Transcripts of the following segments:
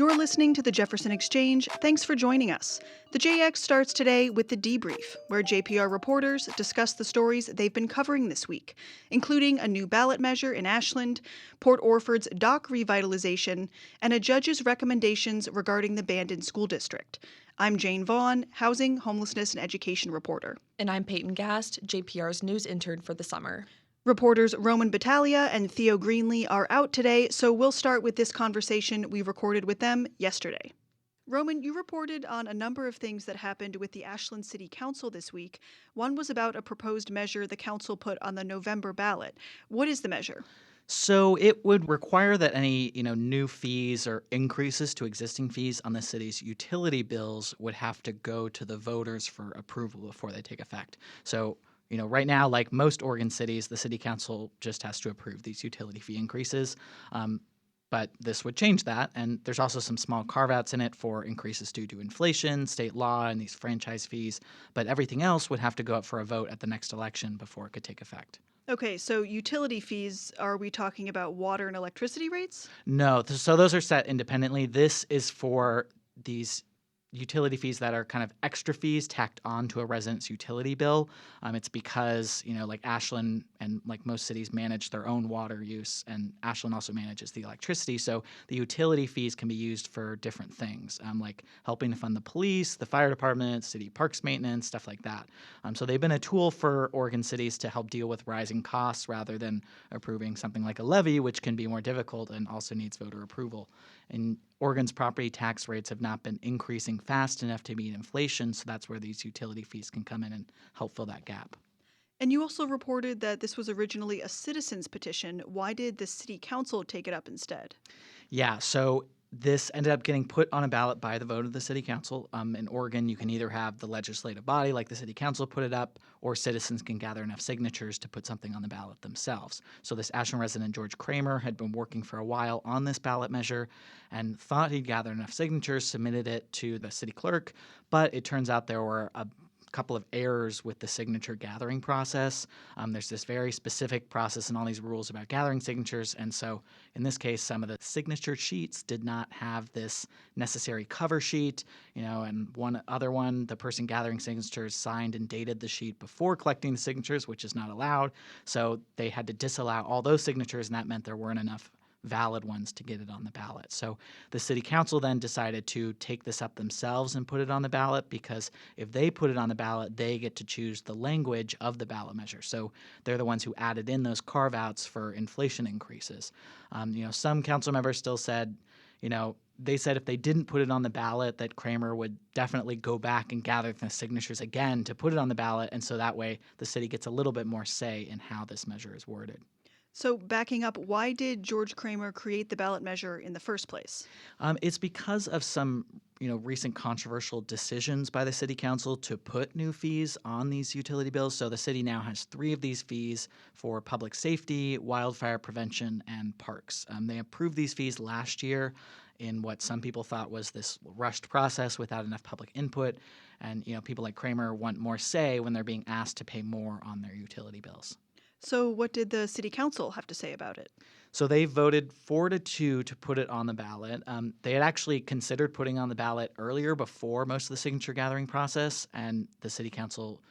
You're listening to the Jefferson Exchange. Thanks for joining us. The JX starts today with the debrief, where JPR reporters discuss the stories they've been covering this week, including a new ballot measure in Ashland, Port Orford's dock revitalization, and a judge's recommendations regarding the Bandon School District. I'm Jane Vaughn, housing, homelessness, and education reporter. And I'm Peyton Gast, JPR's news intern for the summer. Reporters Roman Battaglia and Theo Greenlee are out today, so we'll start with this conversation we recorded with them yesterday. Roman, you reported on a number of things that happened with the Ashland City Council this week. One was about a proposed measure the council put on the November ballot. What is the measure? So it would require that any, new fees or increases to existing fees on the city's utility bills would have to go to the voters for approval before they take effect. So right now, like most Oregon cities, the city council just has to approve these utility fee increases. But this would change that. And there's also some small carve-outs in it for increases due to inflation, state law, and these franchise fees. But everything else would have to go up for a vote at the next election before it could take effect. Okay, so utility fees, are we talking about water and electricity rates? No, so those are set independently. This is for these utility fees that are kind of extra fees tacked on to a resident's utility bill. It's because, like Ashland and like most cities manage their own water use, and Ashland also manages the electricity. So the utility fees can be used for different things, like helping to fund the police, the fire department, city parks maintenance, stuff like that. So they've been a tool for Oregon cities to help deal with rising costs rather than approving something like a levy, which can be more difficult and also needs voter approval. And Oregon's property tax rates have not been increasing fast enough to meet inflation, so that's where these utility fees can come in and help fill that gap. And you also reported that this was originally a citizen's petition. Why did the city council take it up instead? Yeah, so this ended up getting put on a ballot by the vote of the city council. In Oregon, you can either have the legislative body, like the city council, put it up, or citizens can gather enough signatures to put something on the ballot themselves. So this Ashland resident, George Kramer, had been working for a while on this ballot measure and thought he'd gathered enough signatures, submitted it to the city clerk, but it turns out there were a couple of errors with the signature gathering process. There's this very specific process and all these rules about gathering signatures. And so in this case, some of the signature sheets did not have this necessary cover sheet, and one other one, the person gathering signatures signed and dated the sheet before collecting the signatures, which is not allowed. So they had to disallow all those signatures, and that meant there weren't enough valid ones to get it on the ballot. So the city council then decided to take this up themselves and put it on the ballot, because if they put it on the ballot, they get to choose the language of the ballot measure. So they're the ones who added in those carve-outs for inflation increases. Some council members still said, they said if they didn't put it on the ballot, that Kramer would definitely go back and gather the signatures again to put it on the ballot. And so that way the city gets a little bit more say in how this measure is worded. So backing up, why did George Kramer create the ballot measure in the first place? It's because of some, recent controversial decisions by the city council to put new fees on these utility bills. So the city now has 3 of these fees for public safety, wildfire prevention, and parks. They approved these fees last year in what some people thought was this rushed process without enough public input. And, people like Kramer want more say when they're being asked to pay more on their utility bills. So what did the city council have to say about it? So they voted 4-2 to put it on the ballot. They had actually considered putting on the ballot earlier before most of the signature gathering process, and the city council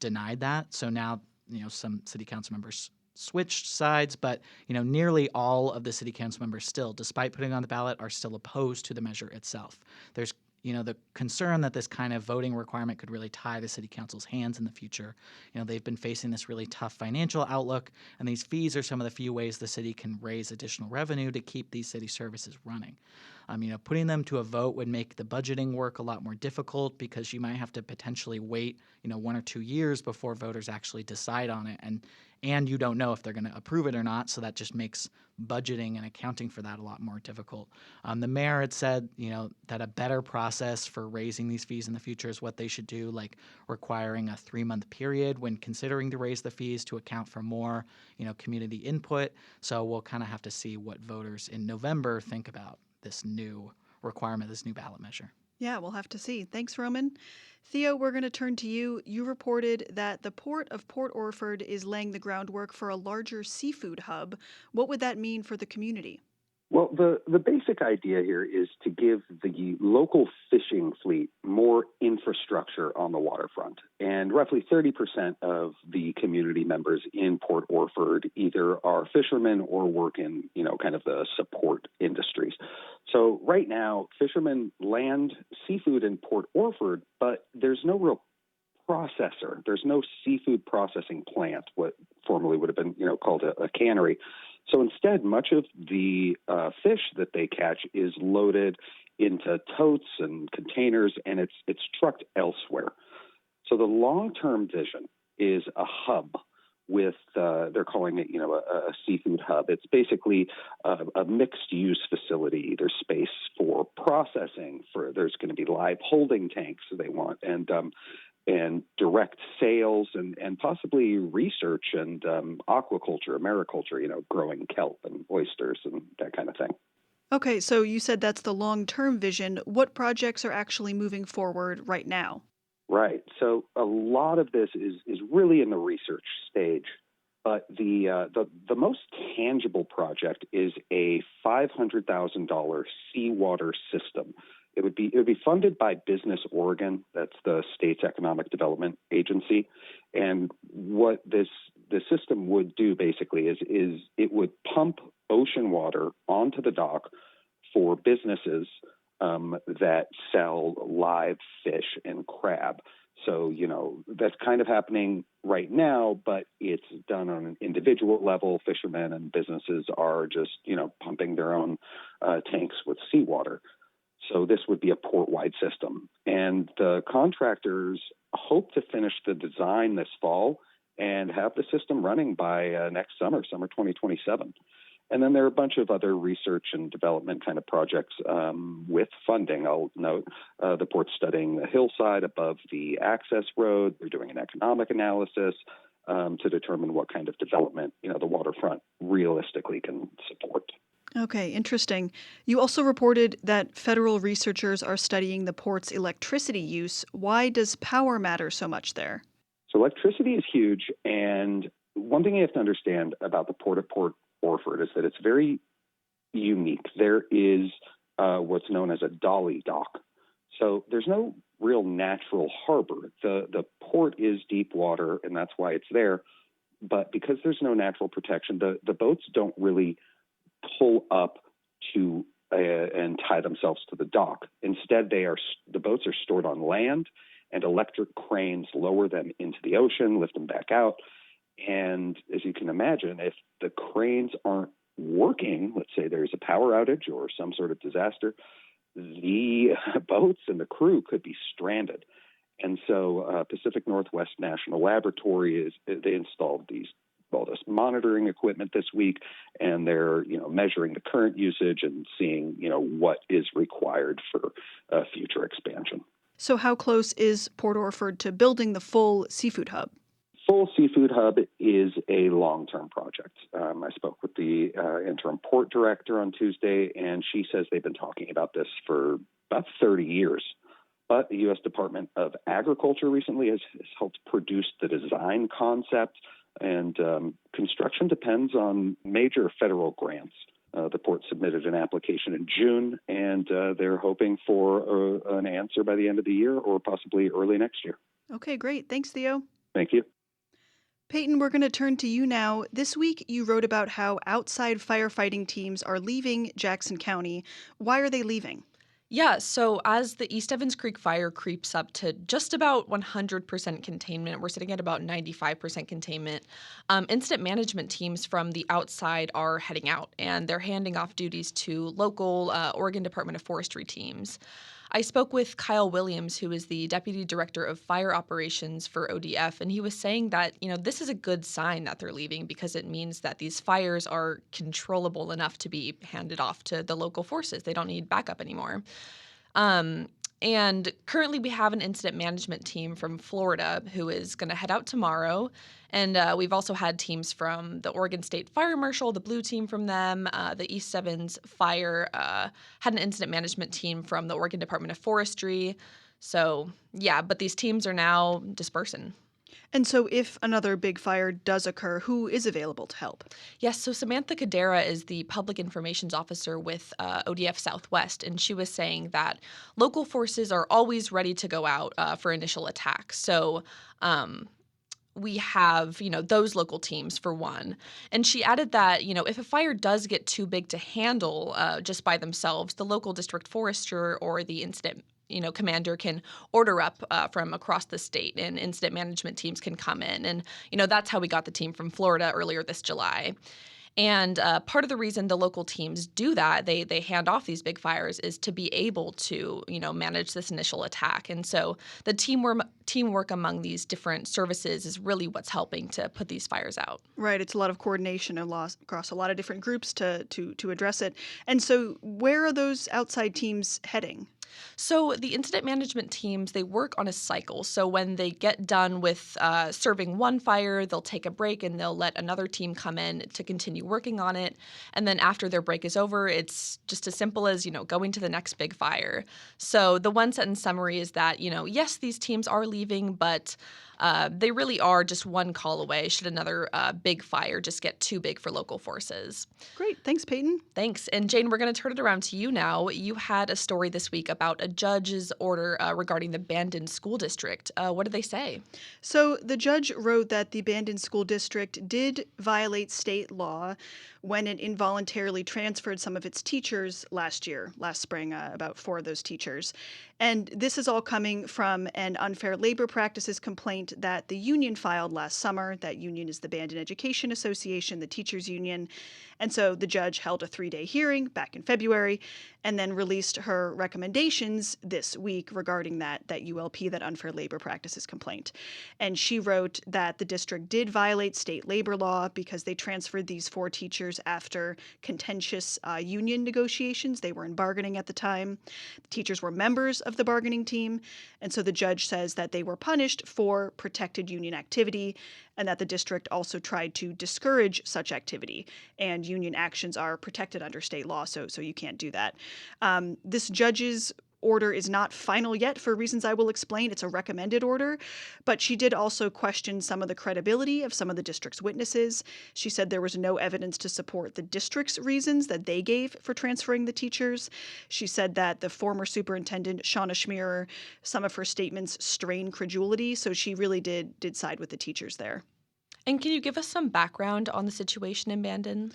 denied that. So now, some city council members switched sides, but, nearly all of the city council members still, despite putting it on the ballot, are still opposed to the measure itself. There's the concern that this kind of voting requirement could really tie the city council's hands in the future. They've been facing this really tough financial outlook, and these fees are some of the few ways the city can raise additional revenue to keep these city services running. Putting them to a vote would make the budgeting work a lot more difficult, because you might have to potentially wait, 1 or 2 years before voters actually decide on it, and you don't know if they're going to approve it or not, so that just makes budgeting and accounting for that a lot more difficult. The mayor had said, that a better process for raising these fees in the future is what they should do, like requiring a 3-month period when considering to raise the fees to account for more, community input. So we'll kind of have to see what voters in November think about this new requirement, this new ballot measure. Yeah, we'll have to see. Thanks, Roman. Theo, we're going to turn to you. You reported that the Port of Port Orford is laying the groundwork for a larger seafood hub. What would that mean for the community? Well, the basic idea here is to give the local fishing fleet more infrastructure on the waterfront. And roughly 30% of the community members in Port Orford either are fishermen or work in, kind of the support industries. So right now, fishermen land seafood in Port Orford, but there's no real processor. There's no seafood processing plant, what formerly would have been, called a cannery. So instead, much of the fish that they catch is loaded into totes and containers, and it's trucked elsewhere. So the long-term vision is a hub with, they're calling it, a seafood hub. It's basically a mixed-use facility. There's space for processing. There's going to be live holding tanks they want, and direct sales and possibly research and aquaculture, mariculture, growing kelp and oysters and that kind of thing. Okay, so you said that's the long-term vision. What projects are actually moving forward right now? Right. So a lot of this is really in the research stage. But the most tangible project is a $500,000 seawater system. It would be funded by Business Oregon. That's the state's economic development agency. And what the system would do basically is it would pump ocean water onto the dock for businesses that sell live fish and crab. So, that's kind of happening right now, but it's done on an individual level. Fishermen and businesses are just, pumping their own tanks with seawater. So this would be a port-wide system. And the contractors hope to finish the design this fall and have the system running by next summer 2027. And then there are a bunch of other research and development kind of projects with funding. I'll note the port's studying the hillside above the access road. They're doing an economic analysis to determine what kind of development, the waterfront realistically can support. Okay, interesting. You also reported that federal researchers are studying the port's electricity use. Why does power matter so much there? So electricity is huge, and one thing you have to understand about the Port of Port Orford is that it's very unique. There is what's known as a dolly dock. So there's no real natural harbor. The port is deep water, and that's why it's there. But because there's no natural protection, the boats don't really pull up to and tie themselves to the dock. Instead, the boats are stored on land, and electric cranes lower them into the ocean, lift them back out. And as you can imagine, if the cranes aren't working, let's say there's a power outage or some sort of disaster, the boats and the crew could be stranded. And so Pacific Northwest National Laboratory they installed all this monitoring equipment this week, and they're measuring the current usage and seeing what is required for future expansion. So how close is Port Orford to building the full seafood hub? Full seafood hub is a long-term project. I spoke with the interim port director on Tuesday, and she says they've been talking about this for about 30 years. But the U.S. Department of Agriculture recently has helped produce the design concept, and construction depends on major federal grants. The port submitted an application in June, and they're hoping for an answer by the end of the year or possibly early next year. Okay, great. Thanks, Theo. Thank you. Peyton, we're going to turn to you now. This week, you wrote about how outside firefighting teams are leaving Jackson County. Why are they leaving? Yeah, so as the East Evans Creek fire creeps up to just about 100% containment, we're sitting at about 95% containment, incident management teams from the outside are heading out, and they're handing off duties to local Oregon Department of Forestry teams. I spoke with Kyle Williams, who is the Deputy Director of Fire Operations for ODF, and he was saying that, this is a good sign that they're leaving because it means that these fires are controllable enough to be handed off to the local forces. They don't need backup anymore. And currently we have an incident management team from Florida who is going to head out tomorrow. And we've also had teams from the Oregon State Fire Marshal, the blue team from them, the East Evans Fire had an incident management team from the Oregon Department of Forestry. So, yeah, but these teams are now dispersing. And so if another big fire does occur, who is available to help? Yes, so Samantha Cadera is the public informations officer with ODF Southwest, and she was saying that local forces are always ready to go out for initial attacks. So we have, those local teams for one. And she added that, if a fire does get too big to handle just by themselves, the local district forester or the incident commander can order up from across the state, and incident management teams can come in. And, that's how we got the team from Florida earlier this July. And part of the reason the local teams do that, they hand off these big fires, is to be able to, manage this initial attack. And so the teamwork among these different services is really what's helping to put these fires out. Right. It's a lot of coordination across a lot of different groups to address it. And so where are those outside teams heading? So the incident management teams, they work on a cycle. So when they get done with serving one fire, they'll take a break and they'll let another team come in to continue working on it. And then after their break is over, it's just as simple as, going to the next big fire. So the one sentence summary is that, yes, these teams are leaving, but they really are just one call away should another big fire just get too big for local forces. Great. Thanks, Peyton. Thanks. And Jane, we're going to turn it around to you now. You had a story this week about a judge's order regarding the Bandon School District. What did they say? So the judge wrote that the Bandon School District did violate state law when it involuntarily transferred some of its teachers last spring, about 4 of those teachers. And this is all coming from an unfair labor practices complaint that the union filed last summer. That union is the Bandon Education Association, the teachers union. And so the judge held a 3-day hearing back in February and then released her recommendations this week regarding that ULP, that unfair labor practices complaint. And she wrote that the district did violate state labor law because they transferred these 4 teachers after contentious union negotiations. They were in bargaining at the time. The teachers were members of the bargaining team. And so the judge says that they were punished for protected union activity and that the district also tried to discourage such activity. And union actions are protected under state law, so you can't do that. This judge's order is not final yet for reasons I will explain. It's a recommended order, but she did also question some of the credibility of some of the district's witnesses. She said there was no evidence to support the district's reasons that they gave for transferring the teachers. She said that the former superintendent, Shauna Schmierer, some of her statements strain credulity, so she really did side with the teachers there. And can you give us some background on the situation in Bandon?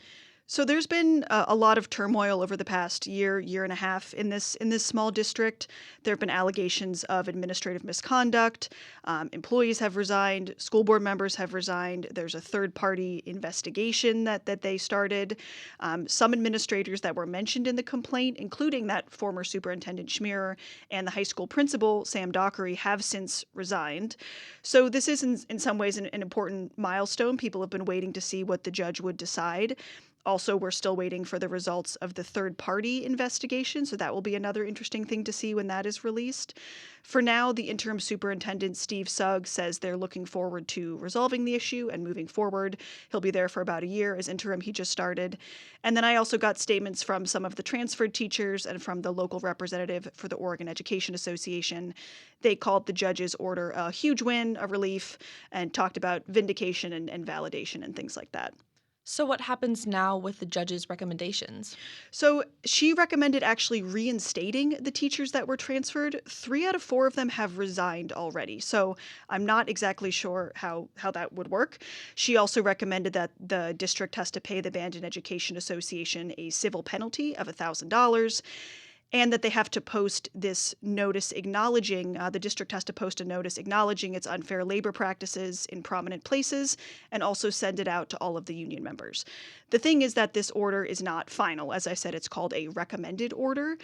So there's been a lot of turmoil over the past year and a half in this small district. There have been allegations of administrative misconduct. Employees have resigned. School board members have resigned. There's a third-party investigation that they started. Some administrators that were mentioned in the complaint, including that former superintendent Schmierer and the high school principal, Sam Dockery, have since resigned. So this is in some ways an important milestone. People have been waiting to see what the judge would decide. Also, we're still waiting for the results of the third-party investigation, so that will be another interesting thing to see when that is released. For now, the interim superintendent, Steve Sugg, says they're looking forward to resolving the issue and moving forward. He'll be there for about a year. As interim, he just started. And then I also got statements from some of the transferred teachers and from the local representative for the Oregon Education Association. They called the judge's order a huge win, a relief, and talked about vindication and validation and things like that. So what happens now with the judge's recommendations? So she recommended actually reinstating the teachers that were transferred. 3 out of 4 of them have resigned already. So I'm not exactly sure how that would work. She also recommended that the district has to pay the Bandon Education Association a civil penalty of $1,000. And that they have to post this notice acknowledging, the district has to post a notice acknowledging its unfair labor practices in prominent places and also send it out to all of the union members. The thing is that this order is not final. As I said, it's called a recommended order,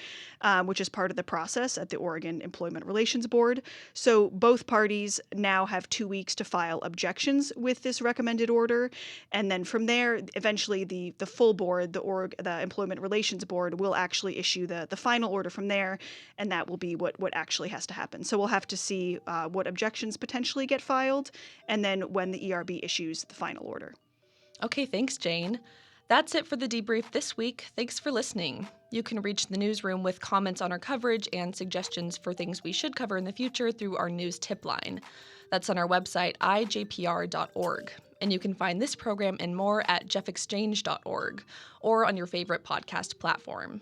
which is part of the process at the Oregon Employment Relations Board. So both parties now have 2 weeks to file objections with this recommended order. And then from there, eventually the full board, the Employment Relations Board, will actually issue the final order from there, and that will be what actually has to happen. So we'll have to see what objections potentially get filed, and then when the ERB issues the final order. Okay, thanks, Jane. That's it for the debrief this week. Thanks for listening. You can reach the newsroom with comments on our coverage and suggestions for things we should cover in the future through our news tip line. That's on our website, ijpr.org. And you can find this program and more at jeffexchange.org or on your favorite podcast platform.